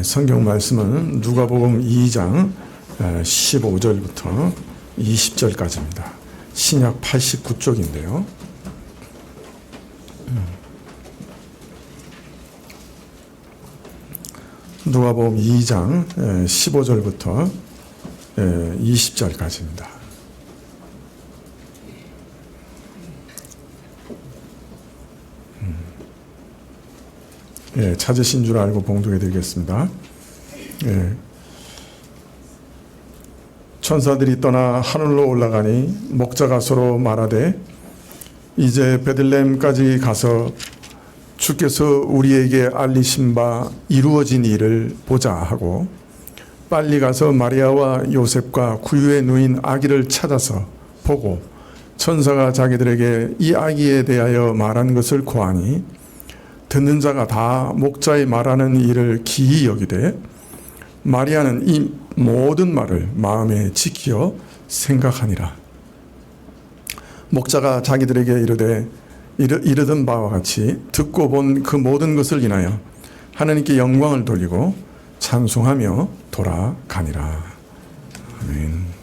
성경 말씀은 누가복음 2장 15절부터 20절까지입니다. 신약 89쪽인데요. 누가복음 2장 15절부터 20절까지입니다. 찾으신 줄 알고 봉독해 드리겠습니다. 천사들이 떠나 하늘로 올라가니 목자가 서로 말하되 이제 베들레헴까지 가서 주께서 우리에게 알리신 바 이루어진 일을 보자 하고 빨리 가서 마리아와 요셉과 구유에 누인 아기를 찾아서 보고 천사가 자기들에게 이 아기에 대하여 말한 것을 고하니 듣는 자가 다 목자의 말하는 일을 기이 여기되 마리아는 이 모든 말을 마음에 지키어 생각하니라. 목자가 자기들에게 이르던 바와 같이 듣고 본 그 모든 것을 인하여 하나님께 영광을 돌리고 찬송하며 돌아가니라. 아멘.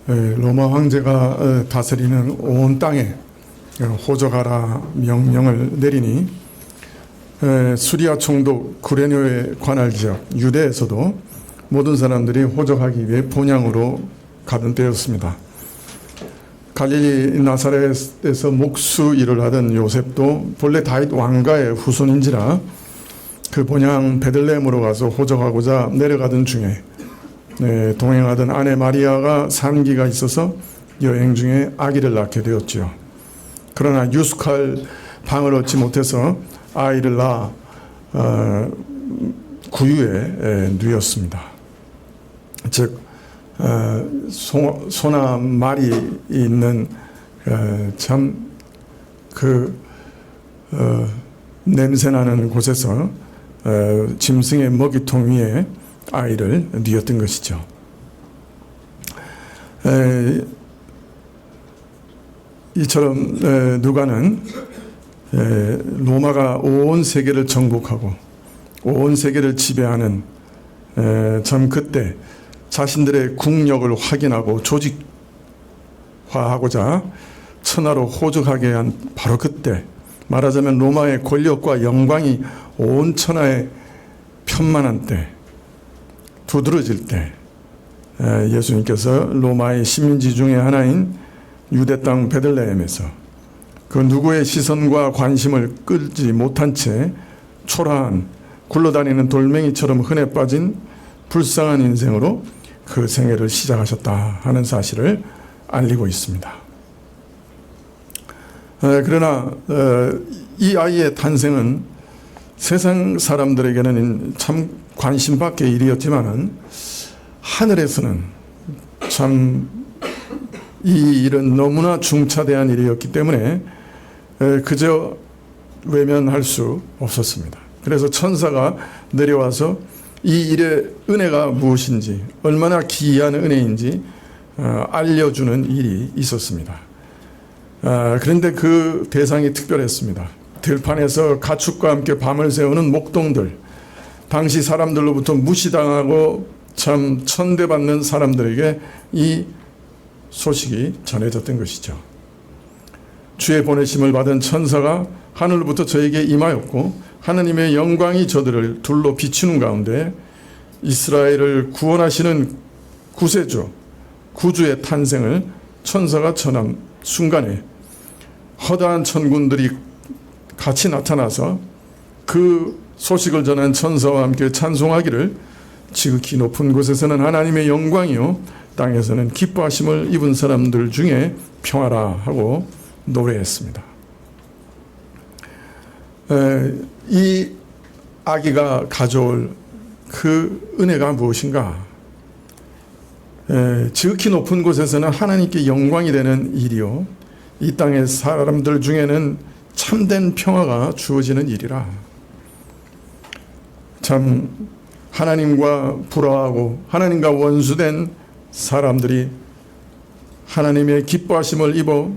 로마 황제가 다스리는 온 땅에 호적하라 명령을 내리니 수리아 총독 구레뇨의 관할 지역 유대에서도 모든 사람들이 호적하기 위해 본향으로 가던 때였습니다. 갈릴리 나사렛에서 목수 일을 하던 요셉도 본래 다윗 왕가의 후손인지라 그 본향 베들레헴으로 가서 호적하고자 내려가던 중에 동행하던 아내 마리아가 산기가 있어서 여행 중에 아기를 낳게 되었지요. 그러나 유숙할 방을 얻지 못해서 아이를 낳아 구유에 누였습니다. 즉 소나 말이 있는 참 그 냄새나는 곳에서 짐승의 먹이통 위에 아이를 뉘었던 것이죠. 이처럼 누가는 로마가 온 세계를 정복하고 온 세계를 지배하는 참 그때 자신들의 국력을 확인하고 조직화하고자 천하로 호적하게 한 바로 그때, 말하자면 로마의 권력과 영광이 온 천하에 편만한 때, 두드러질 때 예수님께서 로마의 식민지 중에 하나인 유대 땅 베들레헴에서 그 누구의 시선과 관심을 끌지 못한 채 초라한 굴러다니는 돌멩이처럼 흔해 빠진 불쌍한 인생으로 그 생애를 시작하셨다 하는 사실을 알리고 있습니다. 그러나 이 아이의 탄생은 세상 사람들에게는 참 관심 밖의 일이었지만은 하늘에서는 참 이 일은 너무나 중차대한 일이었기 때문에 그저 외면할 수 없었습니다. 그래서 천사가 내려와서 이 일의 은혜가 무엇인지, 얼마나 기이한 은혜인지 알려주는 일이 있었습니다. 그런데 그 대상이 특별했습니다. 들판에서 가축과 함께 밤을 새우는 목동들, 당시 사람들로부터 무시당하고 참 천대받는 사람들에게 이 소식이 전해졌던 것이죠. 주의 보내심을 받은 천사가 하늘로부터 저에게 임하였고 하나님의 영광이 저들을 둘러 비추는 가운데 이스라엘을 구원하시는 구세주, 구주의 탄생을 천사가 전한 순간에 허다한 천군들이 같이 나타나서 그 소식을 전한 천사와 함께 찬송하기를 지극히 높은 곳에서는 하나님의 영광이요 땅에서는 기뻐하심을 입은 사람들 중에 평화라 하고 노래했습니다. 이 아기가 가져올 그 은혜가 무엇인가? 지극히 높은 곳에서는 하나님께 영광이 되는 일이요 이 땅의 사람들 중에는 참된 평화가 주어지는 일이라. 참 하나님과 불화하고 하나님과 원수된 사람들이 하나님의 기뻐하심을 입어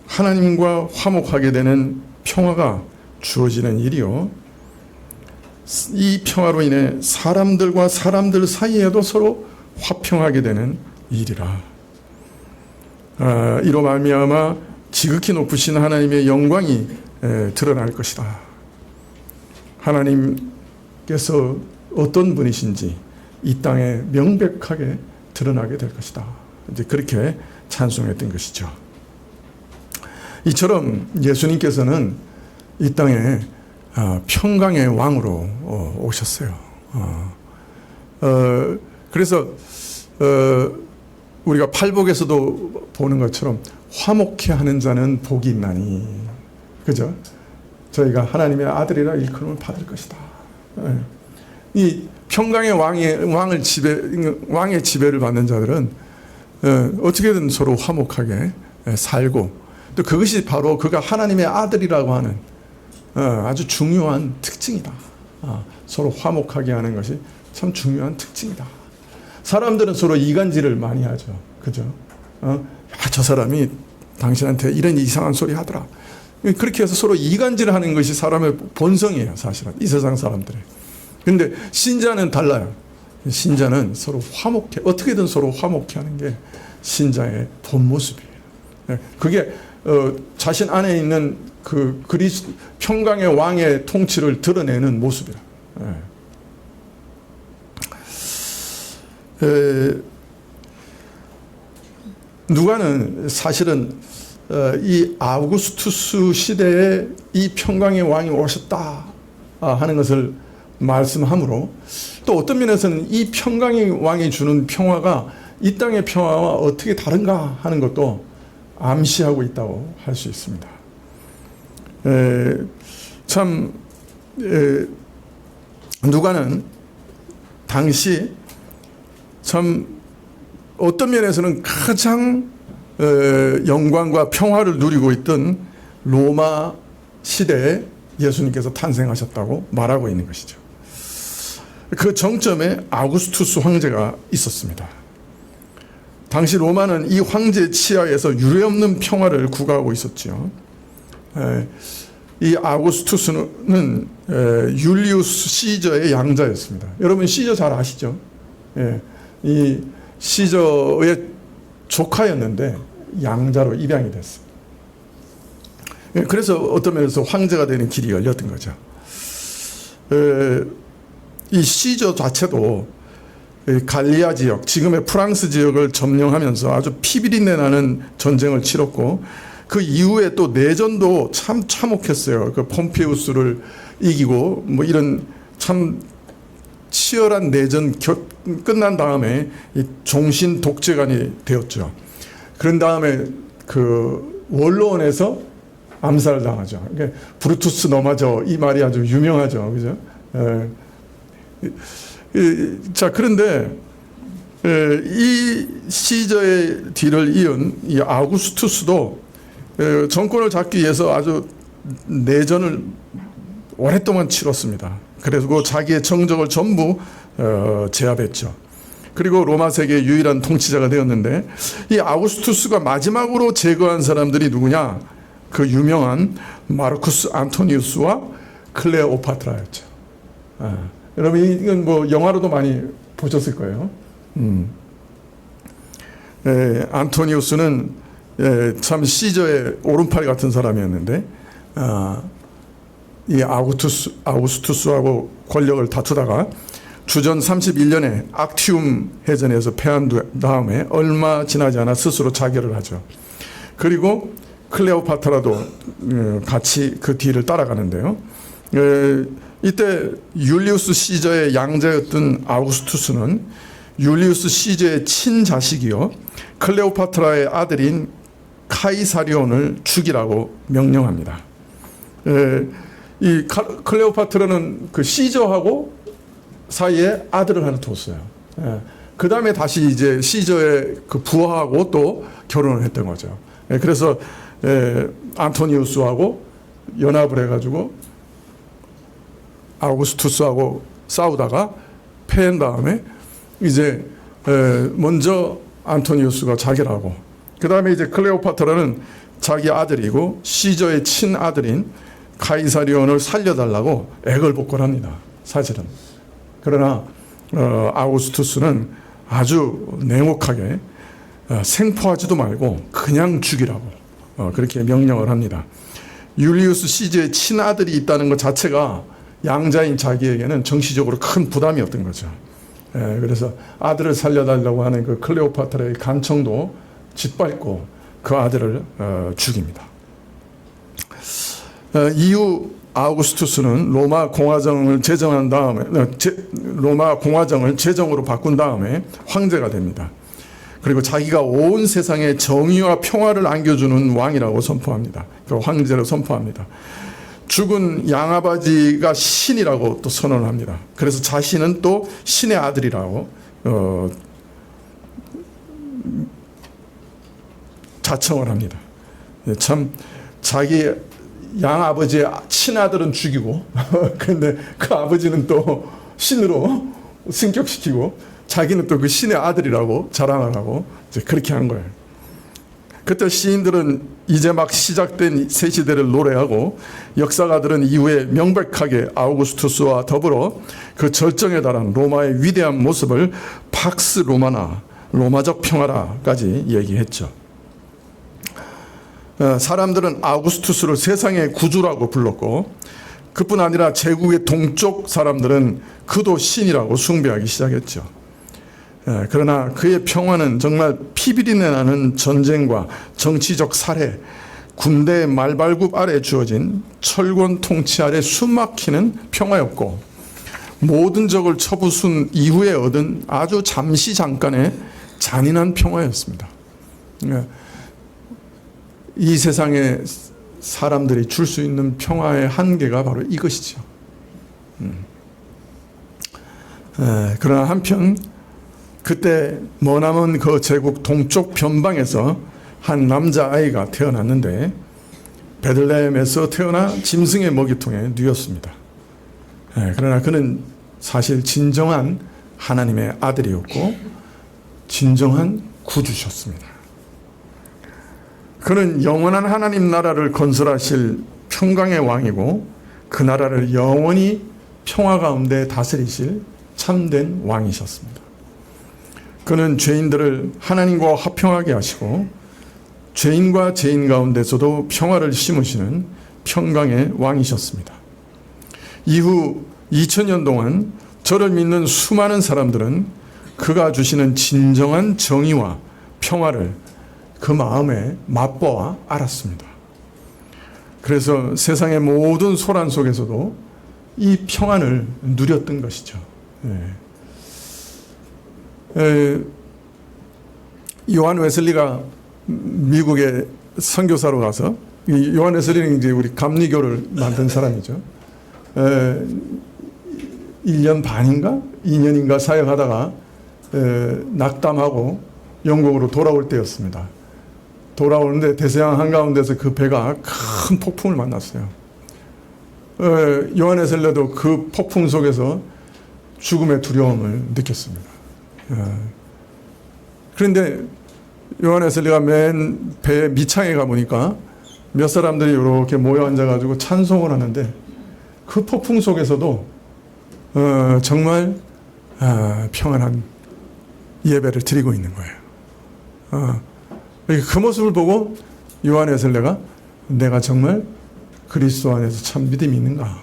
하나님과 화목하게 되는 평화가 주어지는 일이요 이 평화로 인해 사람들과 사람들 사이에도 서로 화평하게 되는 일이라. 이로 말미암아 지극히 높으신 하나님의 영광이 드러날 것이다. 하나님께서 어떤 분이신지 이 땅에 명백하게 드러나게 될 것이다. 이제 그렇게 찬송했던 것이죠. 이처럼 예수님께서는 이 땅에 평강의 왕으로 오셨어요. 그래서 우리가 팔복에서도 보는 것처럼 화목해 하는 자는 복이 있나니, 그죠? 저희가 하나님의 아들이라 일컬음을 받을 것이다. 이 평강의 왕의 지배를 받는 자들은 어떻게든 서로 화목하게 살고, 또 그것이 바로 그가 하나님의 아들이라고 하는 아주 중요한 특징이다. 서로 화목하게 하는 것이 참 중요한 특징이다. 사람들은 서로 이간질을 많이 하죠. 그죠? 저 사람이 당신한테 이런 이상한 소리 하더라. 그렇게 해서 서로 이간질을 하는 것이 사람의 본성이에요, 사실은. 이 세상 사람들의. 근데 신자는 달라요. 신자는 서로 화목해, 어떻게든 서로 화목해 하는 게 신자의 본 모습이에요. 그게 자신 안에 있는 그 평강의 왕의 통치를 드러내는 모습이라. 누가는 사실은 이 아우구스투스 시대에 이 평강의 왕이 오셨다 하는 것을 말씀하므로, 또 어떤 면에서는 이 평강의 왕이 주는 평화가 이 땅의 평화와 어떻게 다른가 하는 것도 암시하고 있다고 할 수 있습니다. 누가는 당시 참 어떤 면에서는 가장 영광과 평화를 누리고 있던 로마 시대에 예수님께서 탄생하셨다고 말하고 있는 것이죠. 그 정점에 아우구스투스 황제가 있었습니다. 당시 로마는 이 황제 치하에서 유례없는 평화를 구가하고 있었지요. 이 아우구스투스는 율리우스 시저의 양자였습니다. 여러분 시저 잘 아시죠? 이 시저의 조카였는데 양자로 입양이 됐어요. 그래서 어떤 면에서 황제가 되는 길이 열렸던 거죠. 이 시저 자체도 갈리아 지역, 지금의 프랑스 지역을 점령하면서 아주 피비린내 나는 전쟁을 치렀고, 그 이후에 또 내전도 참 참혹했어요. 그 폼페우스를 이기고 뭐 이런 참 치열한 내전 끝난 다음에 이 종신 독재관이 되었죠. 그런 다음에 그 원로원에서 암살당하죠. 그러니까 브루투스 너마저, 이 말이 아주 유명하죠, 그죠? 자, 그런데 이 시저의 뒤를 이은 이 아우구스투스도 정권을 잡기 위해서 아주 내전을 오랫동안 치렀습니다. 그리고 자기의 정적을 전부 제압했죠. 그리고 로마 세계의 유일한 통치자가 되었는데, 이 아우구스투스가 마지막으로 제거한 사람들이 누구냐? 그 유명한 마르쿠스 안토니우스와 클레오파트라였죠. 여러분 이건 뭐 영화로도 많이 보셨을 거예요. 안토니우스는 참 시저의 오른팔 같은 사람이었는데, 이 아우구스투스하고 권력을 다투다가 주전 31년에 악티움 해전에서 패한 다음에 얼마 지나지 않아 스스로 자결을 하죠. 그리고 클레오파트라도 같이 그 뒤를 따라가는데요. 이때 율리우스 시저의 양자였던 아우구스투스는 율리우스 시저의 친자식이요, 클레오파트라의 아들인 카이사리온을 죽이라고 명령합니다. 이 클레오파트라는 그 시저하고 사이에 아들을 하나 뒀어요. 그 다음에 다시 이제 시저의 그 부하하고 또 결혼을 했던 거죠. 그래서 안토니우스하고 연합을 해가지고 아우구스투스하고 싸우다가 패한 다음에 이제 먼저 안토니우스가 자결하고, 그 다음에 이제 클레오파트라는 자기 아들이고 시저의 친아들인 카이사리온을 살려달라고 애걸복걸합니다, 사실은. 그러나 아우구스투스는 아주 냉혹하게 생포하지도 말고 그냥 죽이라고 그렇게 명령을 합니다. 율리우스 시저의 친아들이 있다는 것 자체가 양자인 자기에게는 정치적으로 큰 부담이었던 거죠. 그래서 아들을 살려달라고 하는 그 클레오파트라의 간청도 짓밟고 그 아들을 죽입니다. 이후 아우구스투스는 로마 공화정을 제정한 다음에 로마 공화정을 제정으로 바꾼 다음에 황제가 됩니다. 그리고 자기가 온 세상에 정의와 평화를 안겨주는 왕이라고 선포합니다. 그 황제로 선포합니다. 죽은 양아버지가 신이라고 또 선언을 합니다. 그래서 자신은 또 신의 아들이라고 자청을 합니다. 참 자기 양아버지의 친아들은 죽이고 그런데 그 아버지는 또 신으로 승격시키고 자기는 또 그 신의 아들이라고 자랑을 하고 이제 그렇게 한 거예요. 그때 시인들은 이제 막 시작된 새 시대를 노래하고 역사가들은 이후에 명백하게 아우구스투스와 더불어 그 절정에 달한 로마의 위대한 모습을 팍스 로마나, 로마적 평화라까지 얘기했죠. 사람들은 아우구스투스를 세상의 구주라고 불렀고, 그뿐 아니라 제국의 동쪽 사람들은 그도 신이라고 숭배하기 시작했죠. 그러나 그의 평화는 정말 피비린내 나는 전쟁과 정치적 살해, 군대의 말발굽 아래 주어진 철권 통치 아래 숨막히는 평화였고, 모든 적을 쳐부순 이후에 얻은 아주 잠시 잠깐의 잔인한 평화였습니다. 이 세상에 사람들이 줄 수 있는 평화의 한계가 바로 이것이죠. 그러나 한편 그때 머나먼 그 제국 동쪽 변방에서 한 남자아이가 태어났는데, 베들레헴에서 태어나 짐승의 먹이통에 누였습니다. 그러나 그는 사실 진정한 하나님의 아들이었고 진정한 구주셨습니다. 그는 영원한 하나님 나라를 건설하실 평강의 왕이고, 그 나라를 영원히 평화 가운데 다스리실 참된 왕이셨습니다. 그는 죄인들을 하나님과 화평하게 하시고 죄인과 죄인 가운데서도 평화를 심으시는 평강의 왕이셨습니다. 이후 2000년 동안 저를 믿는 수많은 사람들은 그가 주시는 진정한 정의와 평화를 그 마음에 맛보아 알았습니다. 그래서 세상의 모든 소란 속에서도 이 평안을 누렸던 것이죠. 요한 웨슬리가 미국에 선교사로 가서, 요한 웨슬리는 이제 우리 감리교를 만든 사람이죠. 1년 반인가 2년인가 사역하다가 낙담하고 영국으로 돌아올 때였습니다. 돌아오는데 대서양 한가운데서 그 배가 큰 폭풍을 만났어요. 요한 웨슬리도 그 폭풍 속에서 죽음의 두려움을 느꼈습니다. 그런데 요한 웨슬리가 맨 배 밑창에 가보니까 몇 사람들이 이렇게 모여 앉아가지고 찬송을 하는데, 그 폭풍 속에서도 정말 평안한 예배를 드리고 있는 거예요. 그 모습을 보고 요한 웨슬리가 내가 정말 그리스도 안에서 참 믿음이 있는가.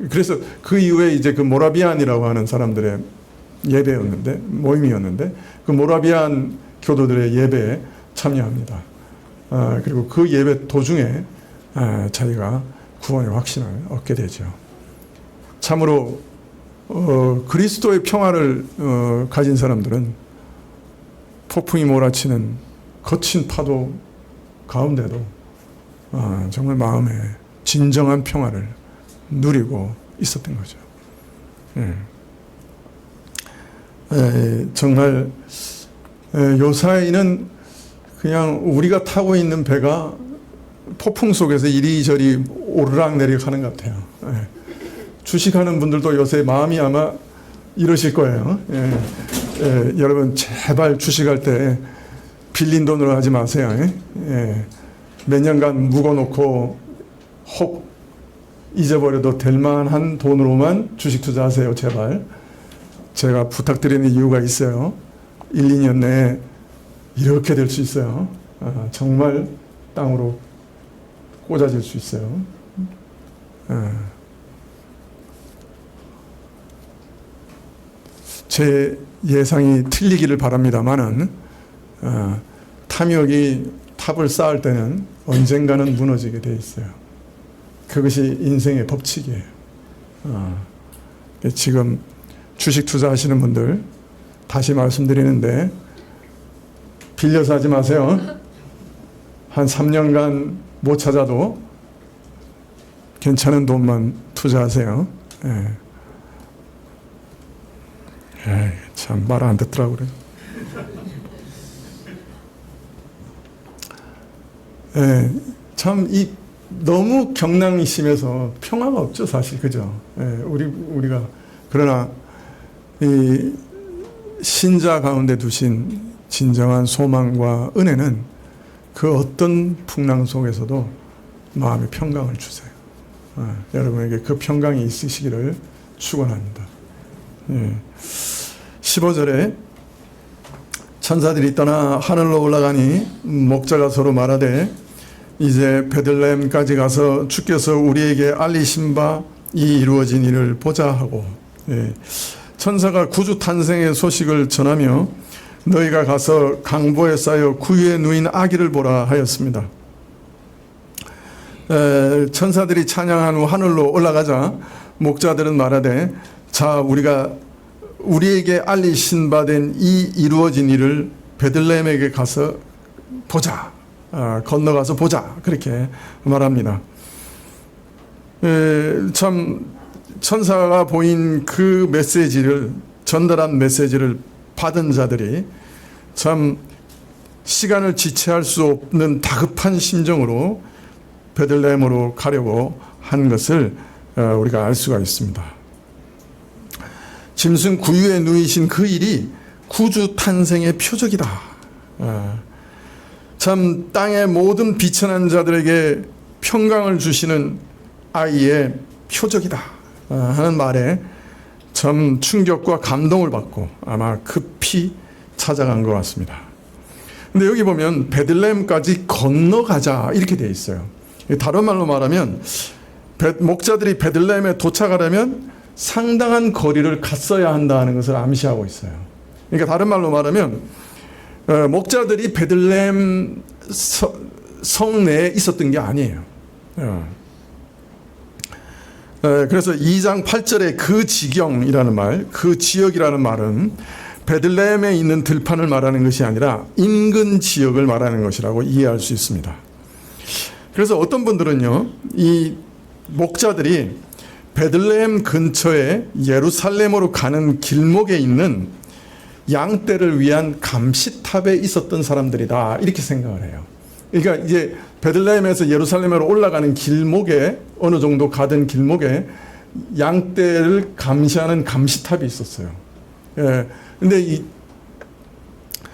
그래서 그 이후에 이제 그 모라비안이라고 하는 사람들의 예배였는데, 모임이었는데, 그 모라비안 교도들의 예배에 참여합니다. 그리고 그 예배 도중에 자기가 구원의 확신을 얻게 되죠. 참으로 그리스도의 평화를 가진 사람들은 폭풍이 몰아치는 거친 파도 가운데도 정말 마음에 진정한 평화를 누리고 있었던 거죠. 정말 요사이는 그냥 우리가 타고 있는 배가 폭풍 속에서 이리저리 오르락내리락 하는 것 같아요. 주식하는 분들도 요새 마음이 아마 이러실 거예요. 여러분 제발 주식할 때 빌린 돈으로 하지 마세요. 몇 년간 묵어놓고 혹 잊어버려도 될 만한 돈으로만 주식 투자하세요. 제발. 제가 부탁드리는 이유가 있어요. 1, 2년 내에 이렇게 될 수 있어요. 정말 땅으로 꽂아질 수 있어요. 제 예상이 틀리기를 바랍니다만은 탐욕이 탑을 쌓을 때는 언젠가는 무너지게 돼 있어요. 그것이 인생의 법칙이에요. 지금 주식 투자하시는 분들 다시 말씀드리는데, 빌려서 하지 마세요. 한 3년간 못 찾아도 괜찮은 돈만 투자하세요. 참 말 안 듣더라고 그래. 참 너무 경랑이 심해서 평화가 없죠, 사실. 그죠? 우리가 그러나 이 신자 가운데 두신 진정한 소망과 은혜는 그 어떤 풍랑 속에서도 마음의 평강을 주세요. 여러분에게 그 평강이 있으시기를 축원합니다. 15절에 천사들이 떠나 하늘로 올라가니 목자가 서로 말하되 이제 베들레헴까지 가서 주께서 우리에게 알리신 바 이 이루어진 일을 보자 하고, 천사가 구주 탄생의 소식을 전하며 너희가 가서 강보에 쌓여 구유에 누인 아기를 보라 하였습니다. 천사들이 찬양한 후 하늘로 올라가자 목자들은 말하되 자 우리가 우리에게 알리신 바 된 이 이루어진 일을 베들레헴에게 가서 보자, 건너가서 보자, 그렇게 말합니다. 참 천사가 보인 그 메시지를, 전달한 메시지를 받은 자들이 참 시간을 지체할 수 없는 다급한 심정으로 베들레헴으로 가려고 한 것을 우리가 알 수가 있습니다. 짐승 구유에 누이신 그 일이 구주 탄생의 표적이다. 참 땅의 모든 비천한 자들에게 평강을 주시는 아이의 표적이다 하는 말에 참 충격과 감동을 받고 아마 급히 찾아간 것 같습니다. 근데 여기 보면 베들레헴까지 건너가자 이렇게 되어 있어요. 다른 말로 말하면 목자들이 베들레헴에 도착하려면 상당한 거리를 갔어야 한다는 것을 암시하고 있어요. 그러니까 다른 말로 말하면 목자들이 베들레헴 성 내에 있었던 게 아니에요. 그래서 2장 8절에 그 지경이라는 말, 그 지역이라는 말은 베들레헴에 있는 들판을 말하는 것이 아니라 인근 지역을 말하는 것이라고 이해할 수 있습니다. 그래서 어떤 분들은요, 이 목자들이 베들레헴 근처에 예루살렘으로 가는 길목에 있는 양떼를 위한 감시탑에 있었던 사람들이다 이렇게 생각을 해요. 그러니까 이제 베들레헴에서 예루살렘으로 올라가는 길목에, 어느 정도 가던 길목에 양떼를 감시하는 감시탑이 있었어요. 근데 이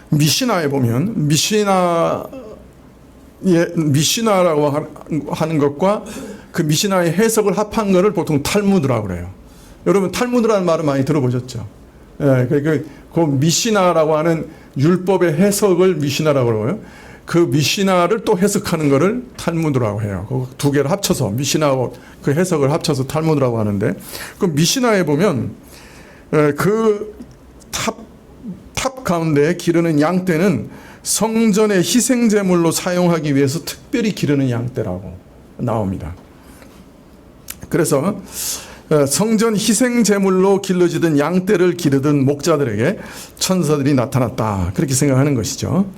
미시나에 보면 미시나라고 하는 것과 그 미시나의 해석을 합한 것을 보통 탈무드라고 그래요. 여러분 탈무드라는 말을 많이 들어보셨죠? 그 미시나라고 하는 율법의 해석을 미시나라고 그러고요. 그 미시나를 또 해석하는 것을 탈무드라고 해요. 그 두 개를 합쳐서 미시나하고 그 해석을 합쳐서 탈무드라고 하는데, 그 미시나에 보면 그 탑 가운데 기르는 양떼는 성전의 희생제물로 사용하기 위해서 특별히 기르는 양떼라고 나옵니다. 그래서 성전 희생제물로 길러지던 양떼를 기르던 목자들에게 천사들이 나타났다, 그렇게 생각하는 것이죠.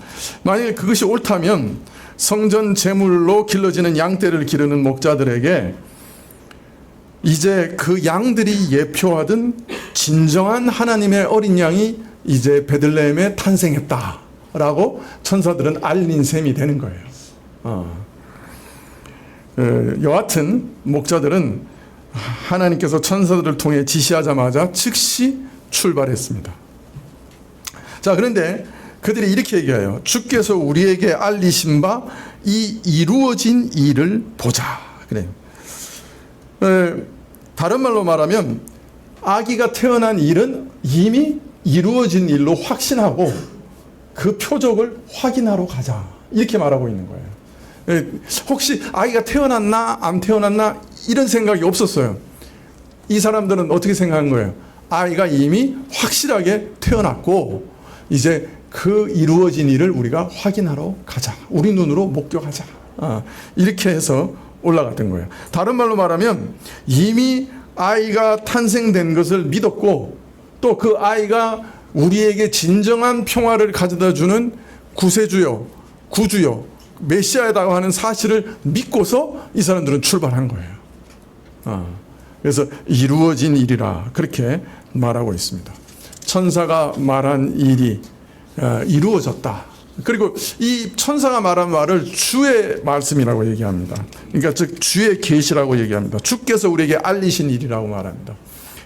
만약에 그것이 옳다면 성전 제물로 길러지는 양떼를 기르는 목자들에게 이제 그 양들이 예표하던 진정한 하나님의 어린 양이 이제 베들레헴에 탄생했다라고 천사들은 알린 셈이 되는 거예요. 여하튼 목자들은 하나님께서 천사들을 통해 지시하자마자 즉시 출발했습니다. 자, 그런데 그들이 이렇게 얘기해요. 주께서 우리에게 알리신 바 이 이루어진 일을 보자. 그래요. 다른 말로 말하면 아기가 태어난 일은 이미 이루어진 일로 확신하고 그 표적을 확인하러 가자, 이렇게 말하고 있는 거예요. 혹시 아기가 태어났나 안 태어났나 이런 생각이 없었어요. 이 사람들은 어떻게 생각한 거예요? 아이가 이미 확실하게 태어났고 이제 그 이루어진 일을 우리가 확인하러 가자, 우리 눈으로 목격하자, 이렇게 해서 올라갔던 거예요. 다른 말로 말하면 이미 아이가 탄생된 것을 믿었고 또 그 아이가 우리에게 진정한 평화를 가져다 주는 구세주요, 구주요, 메시아라고 하는 사실을 믿고서 이 사람들은 출발한 거예요. 그래서 이루어진 일이라 그렇게 말하고 있습니다. 천사가 말한 일이 이루어졌다. 그리고 이 천사가 말한 말을 주의 말씀이라고 얘기합니다. 그러니까 즉 주의 계시라고 얘기합니다. 주께서 우리에게 알리신 일이라고 말합니다.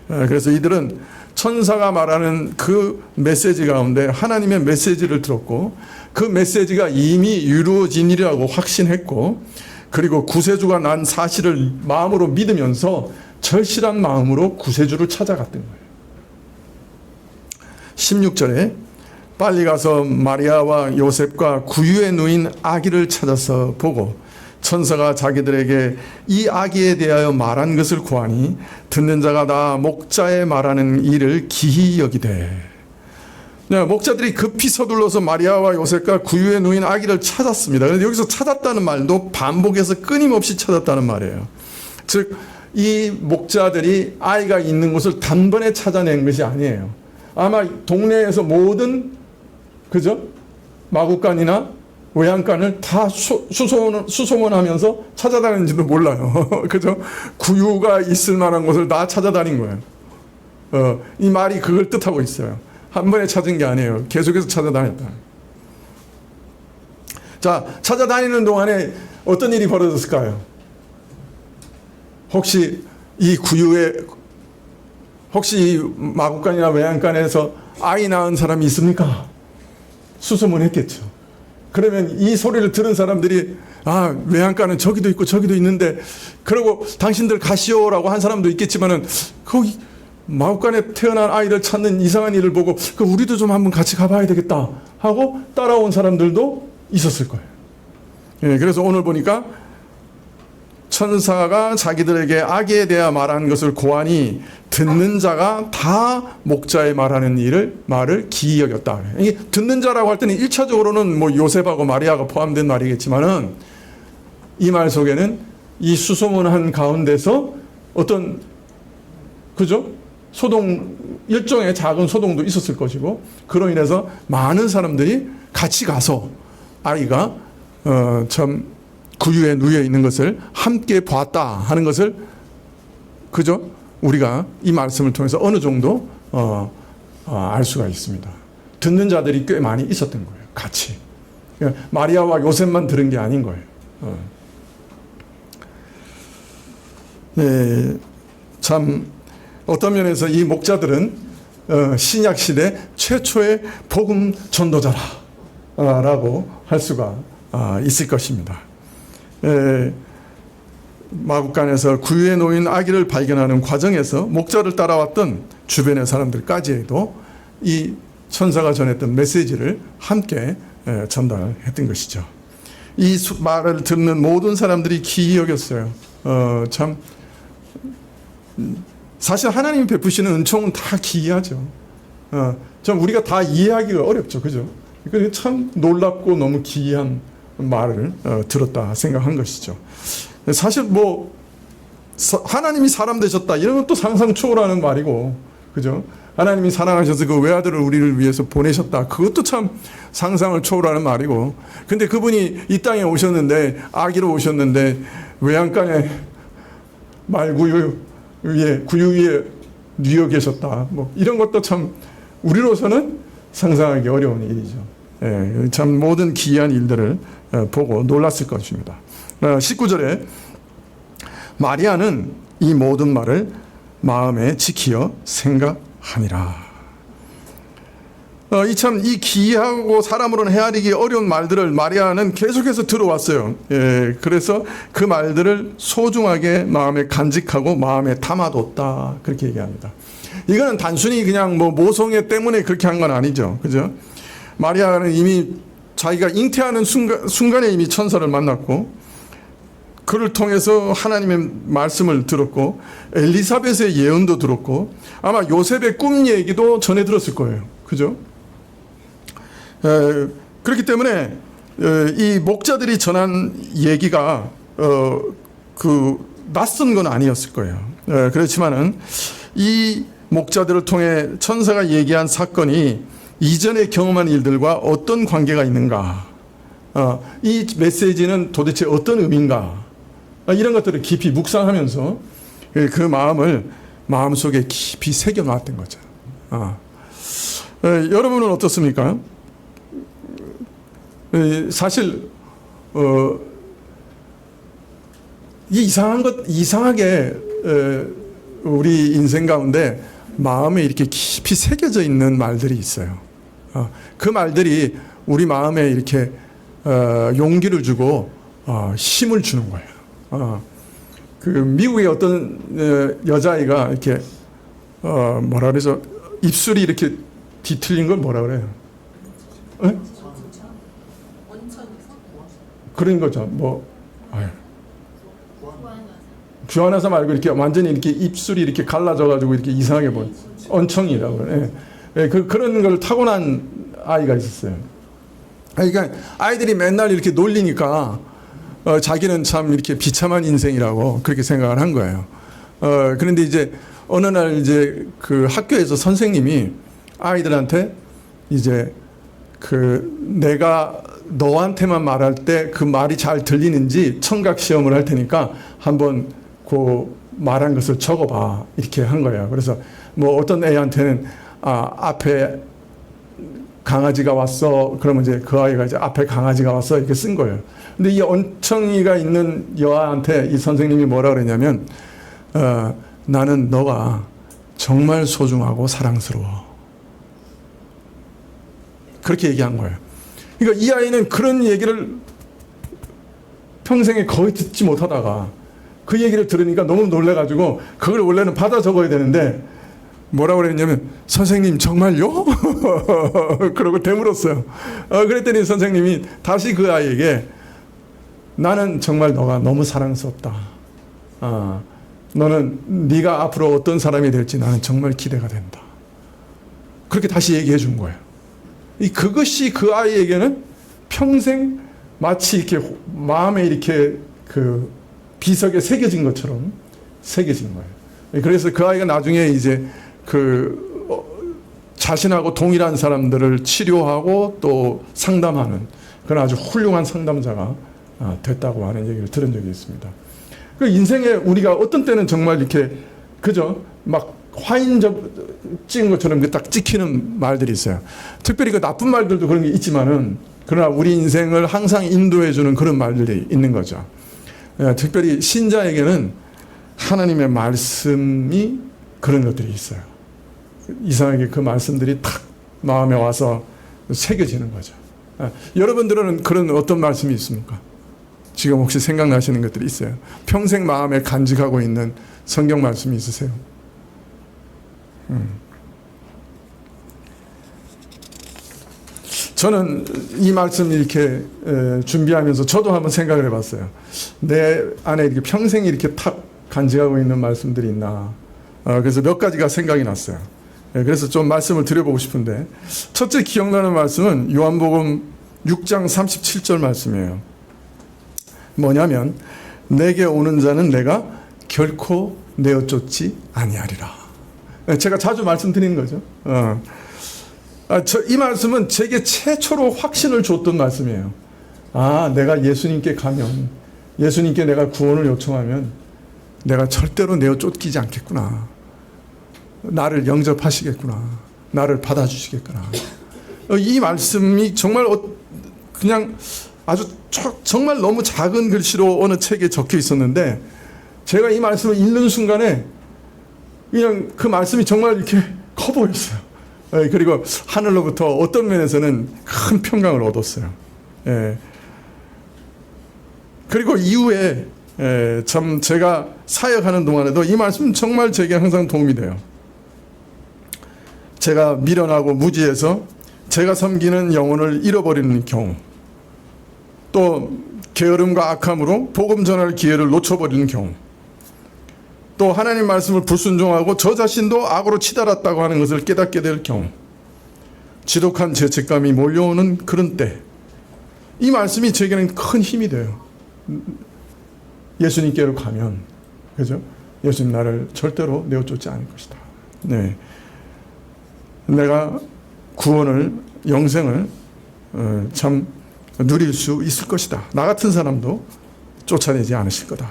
그래서 이들은 천사가 말하는 그 메시지 가운데 하나님의 메시지를 들었고 그 메시지가 이미 이루어진 일이라고 확신했고 그리고 구세주가 난 사실을 마음으로 믿으면서 절실한 마음으로 구세주를 찾아갔던 거예요. 16절에 빨리 가서 마리아와 요셉과 구유에 누인 아기를 찾아서 보고 천사가 자기들에게 이 아기에 대하여 말한 것을 구하니 듣는 자가 다 목자의 말하는 일을 기히 여기되. 목자들이 급히 서둘러서 마리아와 요셉과 구유에 누인 아기를 찾았습니다. 그런데 여기서 찾았다는 말도 반복해서 끊임없이 찾았다는 말이에요. 즉 이 목자들이 아이가 있는 곳을 단번에 찾아낸 것이 아니에요. 아마 동네에서 모든 그죠? 마구간이나 외양간을 다 수소문하면서 찾아다니는지도 몰라요. 그죠? 구유가 있을 만한 곳을 다 찾아다닌 거예요. 이 말이 그걸 뜻하고 있어요. 한 번에 찾은 게 아니에요. 계속해서 찾아다녔다. 자, 찾아다니는 동안에 어떤 일이 벌어졌을까요? 혹시 이 구유에 혹시 마구간이나 외양간에서 아이 낳은 사람이 있습니까? 수소문했겠죠. 그러면 이 소리를 들은 사람들이 외양간은 저기도 있고 저기도 있는데 그러고 당신들 가시오라고 한 사람도 있겠지만은 거기 마구간에 태어난 아이를 찾는 이상한 일을 보고 우리도 좀 한번 같이 가봐야 되겠다 하고 따라온 사람들도 있었을 거예요. 그래서 오늘 보니까 천사가 자기들에게 아기에 대해 말한 것을 고하니 듣는 자가 다 목자의 말하는 말을 기이 여겼다. 이게 듣는 자라고 할 때는 1차적으로는 뭐 요셉하고 마리아가 포함된 말이겠지만은 이 말 속에는 이 수소문한 가운데서 어떤 그죠? 일종의 작은 소동도 있었을 것이고 그로 인해서 많은 사람들이 같이 가서 아이가 참 구유에 누워 있는 것을 함께 봤다 하는 것을 그죠? 우리가 이 말씀을 통해서 어느 정도 알 수가 있습니다. 듣는 자들이 꽤 많이 있었던 거예요. 같이. 마리아와 요셉만 들은 게 아닌 거예요. 네, 참 어떤 면에서 이 목자들은 신약 시대 최초의 복음 전도자라고 할 수가 있을 것입니다. 마구간에서 구유에 놓인 아기를 발견하는 과정에서 목자를 따라왔던 주변의 사람들까지도 이 천사가 전했던 메시지를 함께 전달했던 것이죠. 이 말을 듣는 모든 사람들이 기이 여겼어요. 참 사실 하나님이 베푸시는 은총은 다 기이하죠. 참 우리가 다 이해하기가 어렵죠, 그죠? 그러니까 참 놀랍고 너무 기이한 말을 들었다 생각한 것이죠. 사실 뭐 하나님이 사람 되셨다 이런 건 또 상상 초월하는 말이고 그죠? 하나님이 사랑하셔서 그 외아들을 우리를 위해서 보내셨다 그것도 참 상상을 초월하는 말이고 근데 그분이 이 땅에 오셨는데 아기로 오셨는데 외양간에 구유 위에 누워 계셨다 뭐 이런 것도 참 우리로서는 상상하기 어려운 일이죠. 참 모든 기이한 일들을 보고 놀랐을 것입니다. 19절에 마리아는 이 모든 말을 마음에 지키어 생각하니라. 이 기이하고 사람으로는 헤아리기 어려운 말들을 마리아는 계속해서 들어왔어요. 그래서 그 말들을 소중하게 마음에 간직하고 마음에 담아뒀다 그렇게 얘기합니다. 이거는 단순히 그냥 뭐 모성애 때문에 그렇게 한 건 아니죠, 그죠? 마리아는 이미 자기가 잉태하는 순간에 이미 천사를 만났고 그를 통해서 하나님의 말씀을 들었고 엘리사벳의 예언도 들었고 아마 요셉의 꿈 얘기도 전해 들었을 거예요. 그죠? 그렇기 때문에 이 목자들이 전한 얘기가 낯선 건 아니었을 거예요. 그렇지만은 이 목자들을 통해 천사가 얘기한 사건이 이전에 경험한 일들과 어떤 관계가 있는가? 이 메시지는 도대체 어떤 의미인가? 이런 것들을 깊이 묵상하면서 그 마음을 마음속에 깊이 새겨놨던 거죠. 여러분은 어떻습니까? 사실 이상하게 우리 인생 가운데 마음에 이렇게 깊이 새겨져 있는 말들이 있어요. 그 말들이 우리 마음에 이렇게 용기를 주고 힘을 주는 거예요. 그 미국의 어떤 여자아이가 이렇게 뭐라 그래서 입술이 이렇게 뒤틀린 걸 뭐라 그래요? 네? 그런 거죠. 뭐 주안화사 말고 이렇게 완전히 이렇게 입술이 이렇게 갈라져가지고 이렇게 이상하게 보여. 언청이라고 그래. 그런 걸 타고난 아이가 있었어요. 그러니까 아이들이 맨날 이렇게 놀리니까 자기는 참 이렇게 비참한 인생이라고 그렇게 생각을 한 거예요. 그런데 이제 어느 날 이제 그 학교에서 선생님이 아이들한테 이제 그 내가 너한테만 말할 때 그 말이 잘 들리는지 청각 시험을 할 테니까 한번 그 말한 것을 적어봐 이렇게 한 거예요. 그래서 뭐 어떤 애한테는 앞에 강아지가 왔어. 그러면 이제 그 아이가 이제 앞에 강아지가 왔어 이렇게 쓴 거예요. 근데 이 언청이가 있는 여아한테 이 선생님이 뭐라 그랬냐면 나는 너가 정말 소중하고 사랑스러워. 그렇게 얘기한 거예요. 그러니까 이 아이는 그런 얘기를 평생에 거의 듣지 못하다가 그 얘기를 들으니까 너무 놀래가지고 그걸 원래는 받아 적어야 되는데 뭐라고 그랬냐면 선생님 정말요? 그러고 되물었어요. 그랬더니 선생님이 다시 그 아이에게 나는 정말 너가 너무 사랑스럽다. 너는 네가 앞으로 어떤 사람이 될지 나는 정말 기대가 된다. 그렇게 다시 얘기해 준 거예요. 그것이 그 아이에게는 평생 마치 이렇게 마음에 이렇게 그 비석에 새겨진 것처럼 새겨진 거예요. 그래서 그 아이가 나중에 이제 그 자신하고 동일한 사람들을 치료하고 또 상담하는 그런 아주 훌륭한 상담자가 됐다고 하는 얘기를 들은 적이 있습니다. 그 인생에 우리가 어떤 때는 정말 이렇게 그죠? 막 화인 찍은 것처럼 딱 찍히는 말들이 있어요. 특별히 그 나쁜 말들도 그런 게 있지만은 그러나 우리 인생을 항상 인도해주는 그런 말들이 있는 거죠. 특별히 신자에게는 하나님의 말씀이 그런 것들이 있어요. 이상하게 그 말씀들이 탁 마음에 와서 새겨지는 거죠. 여러분들은 그런 어떤 말씀이 있습니까? 지금 혹시 생각나시는 것들이 있어요? 평생 마음에 간직하고 있는 성경 말씀이 있으세요? 저는 이 말씀 이렇게 준비하면서 저도 한번 생각을 해봤어요. 내 안에 이렇게 평생 이렇게 탁 간직하고 있는 말씀들이 있나. 그래서 몇 가지가 생각이 났어요. 그래서 좀 말씀을 드려보고 싶은데 첫째 기억나는 말씀은 요한복음 6장 37절 말씀이에요. 뭐냐면 내게 오는 자는 내가 결코 내어 쫓지 아니하리라. 제가 자주 말씀드리는 거죠. 이 말씀은 제게 최초로 확신을 줬던 말씀이에요. 내가 예수님께 가면, 예수님께 내가 구원을 요청하면 내가 절대로 내어 쫓기지 않겠구나. 나를 영접하시겠구나. 나를 받아주시겠구나. 이 말씀이 정말 그냥 아주 정말 너무 작은 글씨로 어느 책에 적혀 있었는데 제가 이 말씀을 읽는 순간에 그냥 그 말씀이 정말 이렇게 커 보였어요. 그리고 하늘로부터 어떤 면에서는 큰 평강을 얻었어요. 그리고 이후에 참 제가 사역하는 동안에도 이 말씀 정말 제게 항상 도움이 돼요. 제가 미련하고 무지해서 제가 섬기는 영혼을 잃어버리는 경우, 또 게으름과 악함으로 복음 전할 기회를 놓쳐버리는 경우, 또 하나님 말씀을 불순종하고 저 자신도 악으로 치달았다고 하는 것을 깨닫게 될 경우, 지독한 죄책감이 몰려오는 그런 때, 이 말씀이 제게는 큰 힘이 돼요. 예수님께로 가면, 그죠? 예수님 나를 절대로 내어 쫓지 않을 것이다. 네. 내가 구원을, 영생을 참 누릴 수 있을 것이다. 나 같은 사람도 쫓아내지 않으실 거다.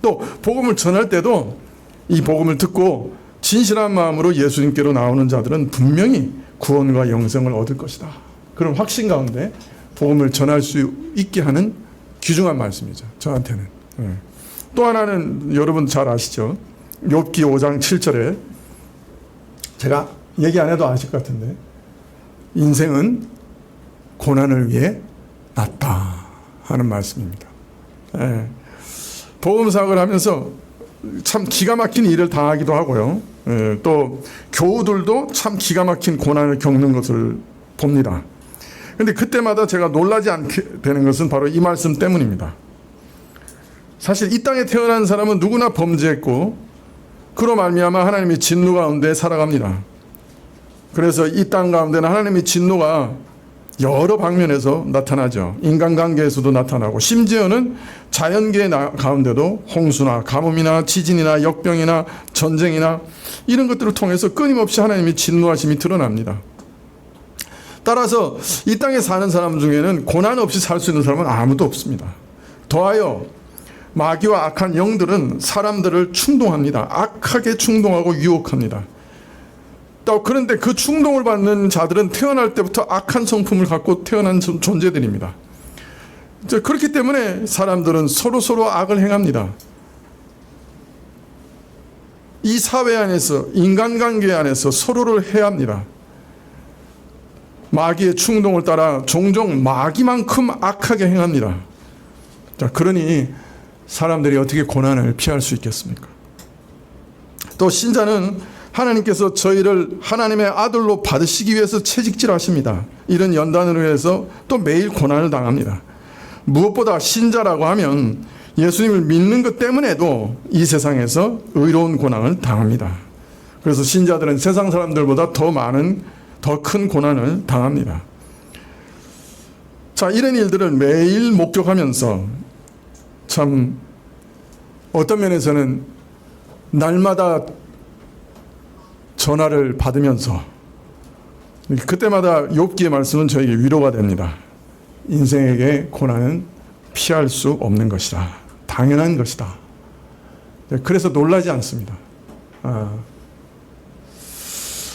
또 복음을 전할 때도 이 복음을 듣고 진실한 마음으로 예수님께로 나오는 자들은 분명히 구원과 영생을 얻을 것이다. 그런 확신 가운데 복음을 전할 수 있게 하는 귀중한 말씀이죠. 저한테는. 또 하나는 여러분 잘 아시죠? 욥기 5장 7절에 제가 얘기 안 해도 아실 것 같은데 인생은 고난을 위해 났다 하는 말씀입니다. 예. 보험사업을 하면서 참 기가 막힌 일을 당하기도 하고요. 예. 또 교우들도 참 기가 막힌 고난을 겪는 것을 봅니다. 그런데 그때마다 제가 놀라지 않게 되는 것은 바로 이 말씀 때문입니다. 사실 이 땅에 태어난 사람은 누구나 범죄했고 그로 말미암아 하나님의 진노 가운데 살아갑니다. 그래서 이 땅 가운데는 하나님의 진노가 여러 방면에서 나타나죠. 인간관계에서도 나타나고 심지어는 자연계 가운데도 홍수나 가뭄이나 지진이나 역병이나 전쟁이나 이런 것들을 통해서 끊임없이 하나님의 진노하심이 드러납니다. 따라서 이 땅에 사는 사람 중에는 고난 없이 살 수 있는 사람은 아무도 없습니다. 더하여 마귀와 악한 영들은 사람들을 충동합니다. 악하게 충동하고 유혹합니다. 또 그런데 그 충동을 받는 자들은 태어날 때부터 악한 성품을 갖고 태어난 존재들입니다. 그렇기 때문에 사람들은 서로 악을 행합니다. 이 사회 안에서 인간관계 안에서 서로를 해합니다. 마귀의 충동을 따라 종종 마귀만큼 악하게 행합니다. 자, 그러니 사람들이 어떻게 고난을 피할 수 있겠습니까? 또 신자는 하나님께서 저희를 하나님의 아들로 받으시기 위해서 채찍질하십니다. 이런 연단으로 해서 또 매일 고난을 당합니다. 무엇보다 신자라고 하면 예수님을 믿는 것 때문에도 이 세상에서 의로운 고난을 당합니다. 그래서 신자들은 세상 사람들보다 더 큰 고난을 당합니다. 자, 이런 일들을 매일 목격하면서 참 어떤 면에서는 날마다 전화를 받으면서 그때마다 욥기의 말씀은 저에게 위로가 됩니다. 인생에게 고난은 피할 수 없는 것이다. 당연한 것이다. 그래서 놀라지 않습니다.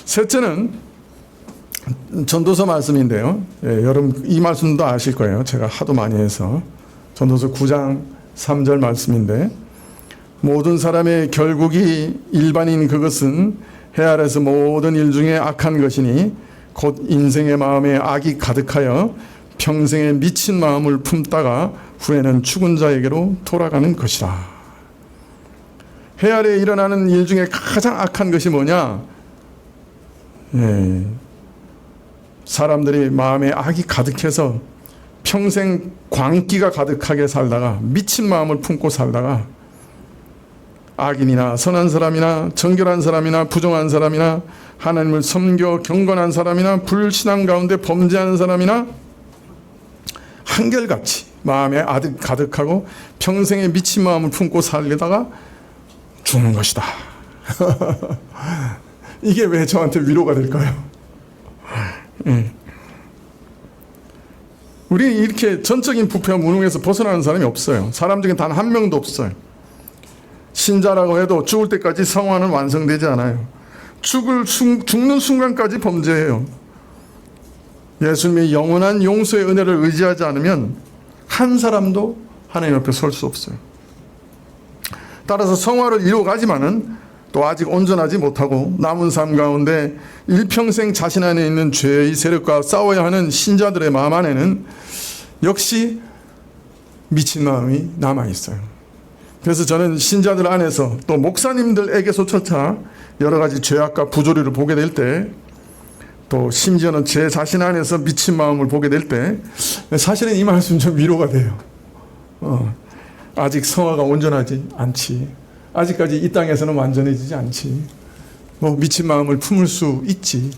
셋째는 전도서 말씀인데요. 여러분 이 말씀도 아실 거예요. 제가 하도 많이 해서. 전도서 9장 3절 말씀인데 모든 사람의 결국이 일반인 그것은 해 아래서 모든 일 중에 악한 것이니 곧 인생의 마음에 악이 가득하여 평생에 미친 마음을 품다가 후에는 죽은 자에게로 돌아가는 것이다. 해 아래에 일어나는 일 중에 가장 악한 것이 뭐냐? 사람들이 마음에 악이 가득해서 평생 광기가 가득하게 살다가 미친 마음을 품고 살다가 악인이나 선한 사람이나 정결한 사람이나 부정한 사람이나 하나님을 섬겨 경건한 사람이나 불신앙 가운데 범죄하는 사람이나 한결같이 마음에 아득 가득하고 평생에 미친 마음을 품고 살다가 죽는 것이다. 이게 왜 저한테 위로가 될까요? 우리 이렇게 전적인 부패와 무능에서 벗어나는 사람이 없어요. 사람 중에 단 한 명도 없어요. 신자라고 해도 죽을 때까지 성화는 완성되지 않아요. 죽는 순간까지 범죄해요. 예수님의 영원한 용서의 은혜를 의지하지 않으면 한 사람도 하나님 앞에 설 수 없어요. 따라서 성화를 이루어가지만은 또 아직 온전하지 못하고 남은 삶 가운데 일평생 자신 안에 있는 죄의 세력과 싸워야 하는 신자들의 마음 안에는 역시 미친 마음이 남아있어요. 그래서 저는 신자들 안에서 또 목사님들에게서조차 여러 가지 죄악과 부조리를 보게 될 때, 또 심지어는 제 자신 안에서 미친 마음을 보게 될 때 사실은 이 말씀 좀 위로가 돼요. 아직 성화가 온전하지 않지. 아직까지 이 땅에서는 완전해지지 않지. 미친 마음을 품을 수 있지.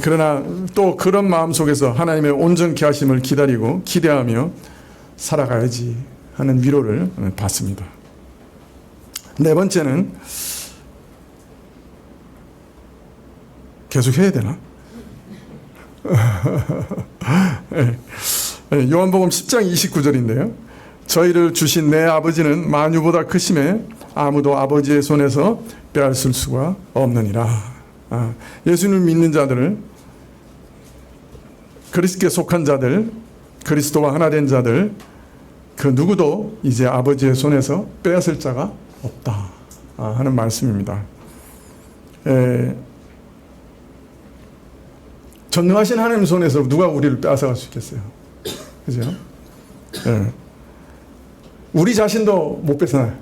그러나 또 그런 마음 속에서 하나님의 온전케 하심을 기다리고 기대하며 살아가야지 하는 위로를 받습니다. 네 번째는 계속 해야 되나? 요한복음 10장 29절인데요. 저희를 주신 내 아버지는 만유보다 크심에 아무도 아버지의 손에서 빼앗을 수가 없느니라. 예수님을 믿는 자들을, 그리스도께 속한 자들, 그리스도와 하나 된 자들, 그 누구도 이제 아버지의 손에서 빼앗을 자가 없다 하는 말씀입니다. 전능하신 하나님 손에서 누가 우리를 빼앗아갈 수 있겠어요? 그죠? 우리 자신도 못 뺏어나요.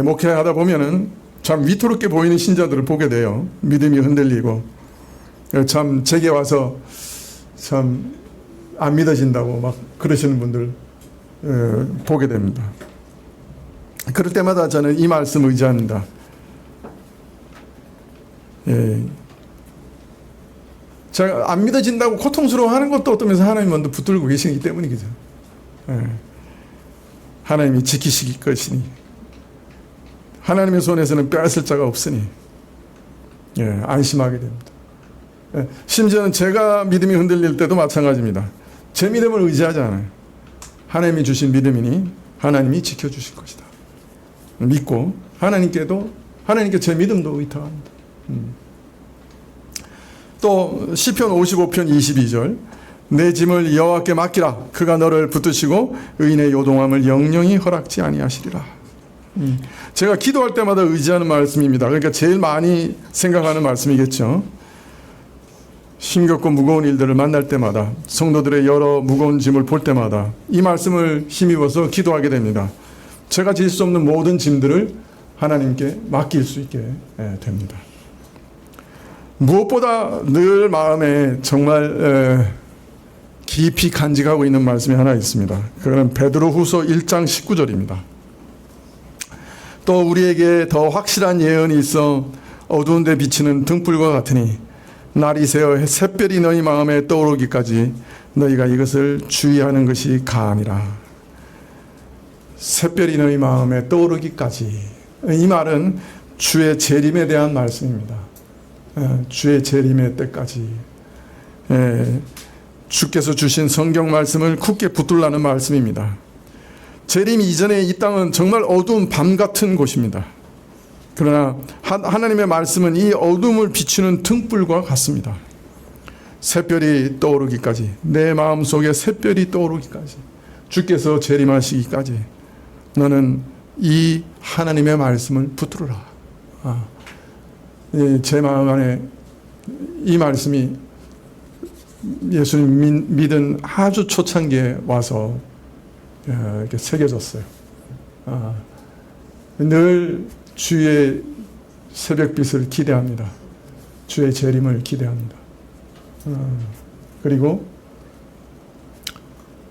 목회하다 보면은 참 위태롭게 보이는 신자들을 보게 돼요. 믿음이 흔들리고 참 제게 와서 참 안 믿어진다고 막 그러시는 분들 보게 됩니다. 그럴 때마다 저는 이 말씀 의지합니다. 제가 안 믿어진다고 고통스러워하는 것도 어떤 면에서 하나님 먼저 붙들고 계시기 때문이죠. 하나님이 지키실 것이니 하나님의 손에서는 빼앗을 자가 없으니 안심하게 됩니다. 심지어는 제가 믿음이 흔들릴 때도 마찬가지입니다. 제 믿음을 의지하지 않아요. 하나님이 주신 믿음이니 하나님이 지켜주실 것이다. 믿고 하나님께 제 믿음도 의탁합니다. 또 시편 55편 22절 내 짐을 여호와께 맡기라 그가 너를 붙드시고 의인의 요동함을 영영히 허락지 아니하시리라. 제가 기도할 때마다 의지하는 말씀입니다. 그러니까 제일 많이 생각하는 말씀이겠죠. 힘겹고 무거운 일들을 만날 때마다 성도들의 여러 무거운 짐을 볼 때마다 이 말씀을 힘입어서 기도하게 됩니다. 제가 질 수 없는 모든 짐들을 하나님께 맡길 수 있게 됩니다. 무엇보다 늘 마음에 정말 깊이 간직하고 있는 말씀이 하나 있습니다. 그거는 베드로후서 1장 19절입니다. 또 우리에게 더 확실한 예언이 있어 어두운 데 비치는 등불과 같으니 날이 새어 샛별이 너희 마음에 떠오르기까지 너희가 이것을 주의하는 것이 가함이라. 샛별이 너희 마음에 떠오르기까지. 이 말은 주의 재림에 대한 말씀입니다. 주의 재림의 때까지. 주께서 주신 성경 말씀을 굳게 붙들라는 말씀입니다. 재림 이전에 이 땅은 정말 어두운 밤 같은 곳입니다. 그러나 하나님의 말씀은 이 어둠을 비추는 등불과 같습니다. 샛별이 떠오르기까지, 내 마음속에 샛별이 떠오르기까지, 주께서 재림하시기까지 너는 이 하나님의 말씀을 붙들어라. 제 마음 안에 이 말씀이 예수님 믿은 아주 초창기에 와서 이렇게 새겨졌어요. 늘 주의 새벽빛을 기대합니다. 주의 재림을 기대합니다. 그리고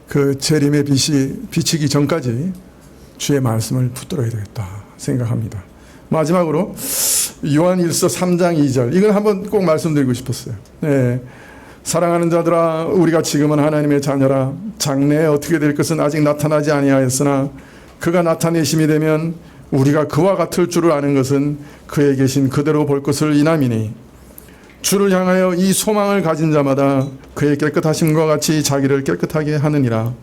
그 재림의 빛이 비치기 전까지 주의 말씀을 붙들어야 되겠다 생각합니다. 마지막으로 요한일서 3장 2절 이건 한번 꼭 말씀드리고 싶었어요. 사랑하는 자들아 우리가 지금은 하나님의 자녀라. 장래에 어떻게 될 것은 아직 나타나지 아니하였으나 그가 나타내심이 되면 우리가 그와 같을 줄을 아는 것은 그에 계신 그대로 볼 것을 인함이니 주를 향하여 이 소망을 가진 자마다 그의 깨끗하심과 같이 자기를 깨끗하게 하느니라.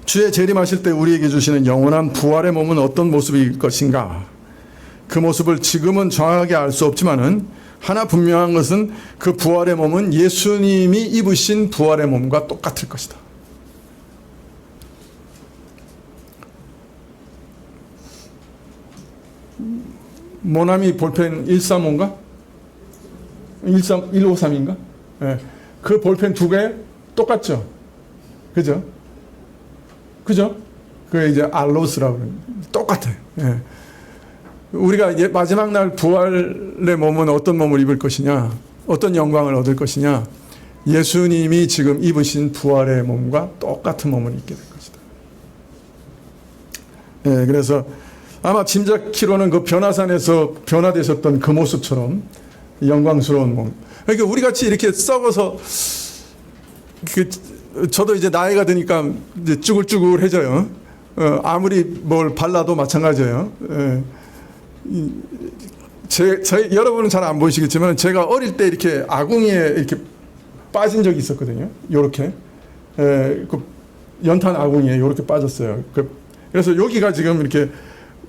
주의 재림하실 때 우리에게 주시는 영원한 부활의 몸은 어떤 모습일 것인가? 그 모습을 지금은 정확하게 알 수 없지만은 하나 분명한 것은 그 부활의 몸은 예수님이 입으신 부활의 몸과 똑같을 것이다. 모나미 볼펜 135인가? 153인가? 그 볼펜 두 개 똑같죠? 그죠? 그죠? 그게 이제 알로스라고 똑같아요. 우리가 마지막 날 부활의 몸은 어떤 몸을 입을 것이냐, 어떤 영광을 얻을 것이냐, 예수님이 지금 입으신 부활의 몸과 똑같은 몸을 입게 될 것이다. 그래서 아마 짐작키로는 그 변화산에서 변화되셨던 그 모습처럼 영광스러운 몸. 그러니까 우리 같이 이렇게 썩어서 저도 이제 나이가 드니까 이제 쭈글쭈글해져요. 아무리 뭘 발라도 마찬가지예요. 여러분은 잘 안 보이시겠지만 제가 어릴 때 이렇게 아궁이에 이렇게 빠진 적이 있었거든요. 요렇게 그 연탄 아궁이에 요렇게 빠졌어요. 그래서 여기가 지금 이렇게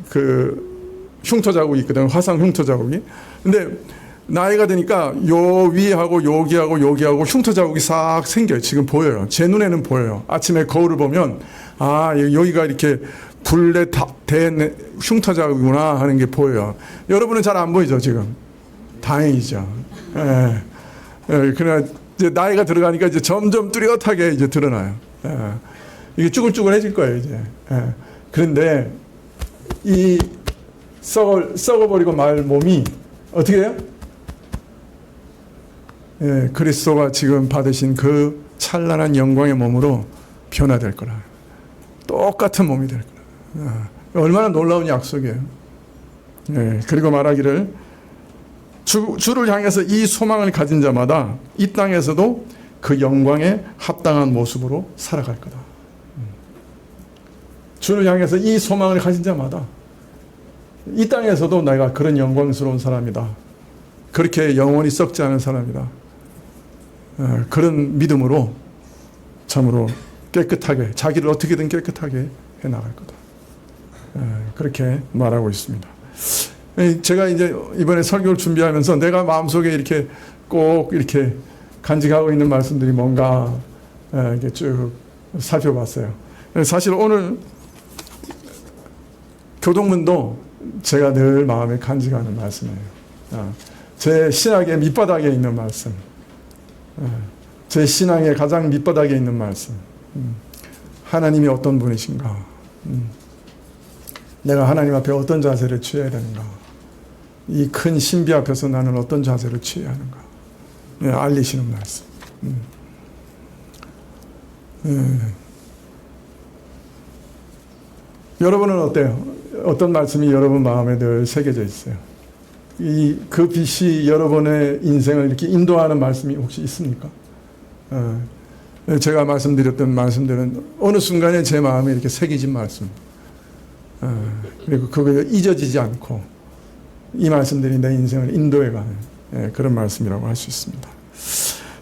그 흉터 자국이 있거든요. 화상 흉터 자국이. 근데 나이가 드니까 요 위하고 여기하고 여기하고 흉터 자국이 싹 생겨요. 지금 보여요. 제 눈에는 보여요. 아침에 거울을 보면 아 여기가 이렇게 불에 된 흉터 자국이구나 하는 게 보여요. 여러분은 잘 안 보이죠 지금? 다행이죠. 예. 예. 그러나 이제 나이가 들어가니까 이제 점점 뚜렷하게 이제 드러나요. 예. 이게 쭈글쭈글해질 거예요 이제. 예. 그런데 이 썩어버리고 말 몸이 어떻게 해요? 예, 그리스도가 지금 받으신 그 찬란한 영광의 몸으로 변화될 거라. 똑같은 몸이 될 거라. 얼마나 놀라운 약속이에요. 예, 그리고 말하기를 주를 향해서 이 소망을 가진 자마다 이 땅에서도 그 영광에 합당한 모습으로 살아갈 거다. 주를 향해서 이 소망을 가진 자마다 이 땅에서도 내가 그런 영광스러운 사람이다. 그렇게 영원히 썩지 않은 사람이다. 그런 믿음으로 참으로 깨끗하게 자기를 어떻게든 깨끗하게 해나갈 거다. 그렇게 말하고 있습니다. 제가 이제 이번에 설교를 준비하면서 내가 마음속에 이렇게 꼭 이렇게 간직하고 있는 말씀들이 뭔가 이렇게 쭉 살펴봤어요. 사실 오늘 교동문도 제가 늘 마음에 간직하는 말씀이에요. 제 신학의 밑바닥에 있는 말씀. 제 신앙의 가장 밑바닥에 있는 말씀. 하나님이 어떤 분이신가? 내가 하나님 앞에 어떤 자세를 취해야 되는가? 이 큰 신비 앞에서 나는 어떤 자세를 취해야 하는가? 알리시는 말씀. 여러분은 어때요? 어떤 말씀이 여러분 마음에 늘 새겨져 있어요? 그 빛이 여러분의 인생을 이렇게 인도하는 말씀이 혹시 있습니까? 제가 말씀드렸던 말씀들은 어느 순간에 제 마음에 이렇게 새겨진 말씀. 그리고 그거 잊어지지 않고 이 말씀들이 내 인생을 인도해가는 그런 말씀이라고 할 수 있습니다.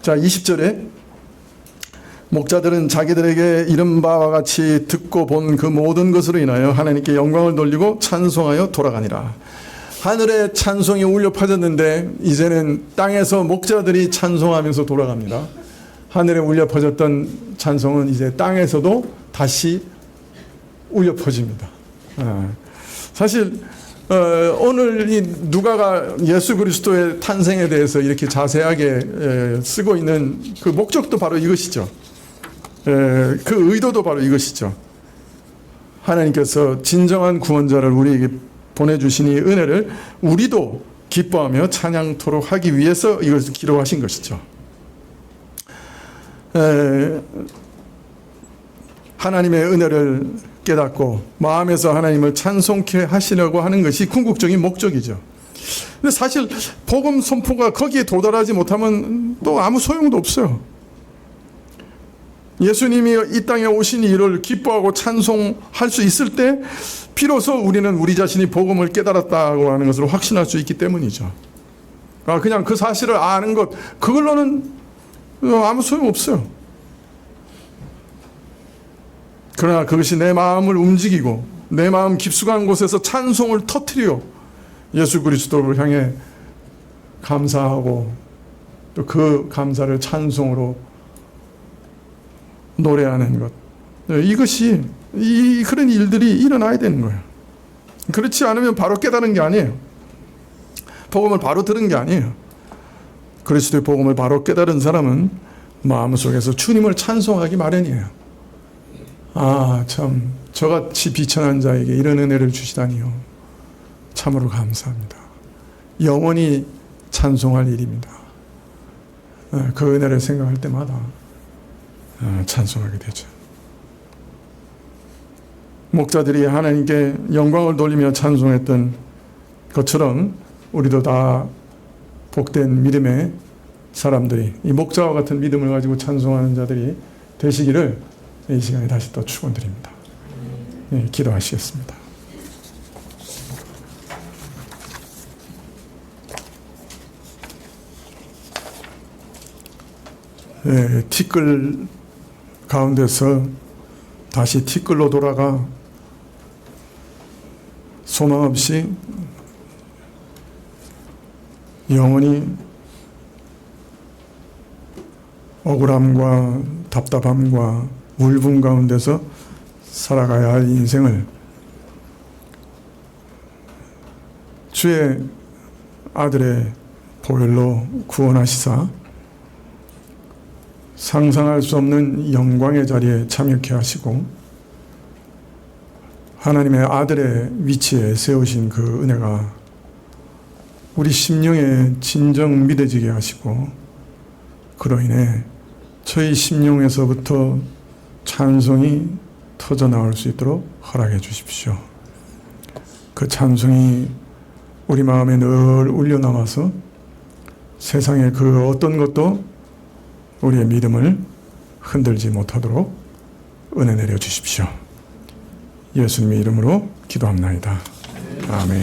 자, 20절에 목자들은 자기들에게 이른 바와 같이 듣고 본 그 모든 것으로 인하여 하나님께 영광을 돌리고 찬송하여 돌아가니라. 하늘에 찬송이 울려 퍼졌는데 이제는 땅에서 목자들이 찬송하면서 돌아갑니다. 하늘에 울려 퍼졌던 찬송은 이제 땅에서도 다시 울려 퍼집니다. 사실 오늘 이 누가가 예수 그리스도의 탄생에 대해서 이렇게 자세하게 쓰고 있는 그 목적도 바로 이것이죠. 그 의도도 바로 이것이죠. 하나님께서 진정한 구원자를 우리에게 보내주시니 은혜를 우리도 기뻐하며 찬양토록 하기 위해서 이것을 기록하신 것이죠. 하나님의 은혜를 깨닫고 마음에서 하나님을 찬송케 하시려고 하는 것이 궁극적인 목적이죠. 근데 사실 복음 선포가 거기에 도달하지 못하면 또 아무 소용도 없어요. 예수님이 이 땅에 오신 일을 기뻐하고 찬송할 수 있을 때 비로소 우리는 우리 자신이 복음을 깨달았다고 하는 것을 확신할 수 있기 때문이죠. 그냥 그 사실을 아는 것, 그걸로는 아무 소용없어요. 그러나 그것이 내 마음을 움직이고 내 마음 깊숙한 곳에서 찬송을 터뜨려 예수 그리스도를 향해 감사하고 또 그 감사를 찬송으로 노래하는 것, 이것이 그런 일들이 일어나야 되는 거예요. 그렇지 않으면 바로 깨달은 게 아니에요. 복음을 바로 들은 게 아니에요. 그리스도의 복음을 바로 깨달은 사람은 마음속에서 주님을 찬송하기 마련이에요. 아, 참 저같이 비천한 자에게 이런 은혜를 주시다니요. 참으로 감사합니다. 영원히 찬송할 일입니다. 그 은혜를 생각할 때마다 찬송하게 되죠. 목자들이 하나님께 영광을 돌리며 찬송했던 것처럼 우리도 다 복된 믿음의 사람들이, 이 목자와 같은 믿음을 가지고 찬송하는 자들이 되시기를 이 시간에 다시 또 축원드립니다. 네, 기도하시겠습니다. 네, 티끌 가운데서 다시 티끌로 돌아가 소망 없이 영원히 억울함과 답답함과 울분 가운데서 살아가야 할 인생을 주의 아들의 보혈로 구원하시사 상상할 수 없는 영광의 자리에 참여케 하시고 하나님의 아들의 위치에 세우신 그 은혜가 우리 심령에 진정 믿어지게 하시고 그로 인해 저희 심령에서부터 찬송이 터져나올 수 있도록 허락해 주십시오. 그 찬송이 우리 마음에 늘 울려나와서 세상의 그 어떤 것도 우리의 믿음을 흔들지 못하도록 은혜 내려 주십시오. 예수님의 이름으로 기도합나이다. 아멘.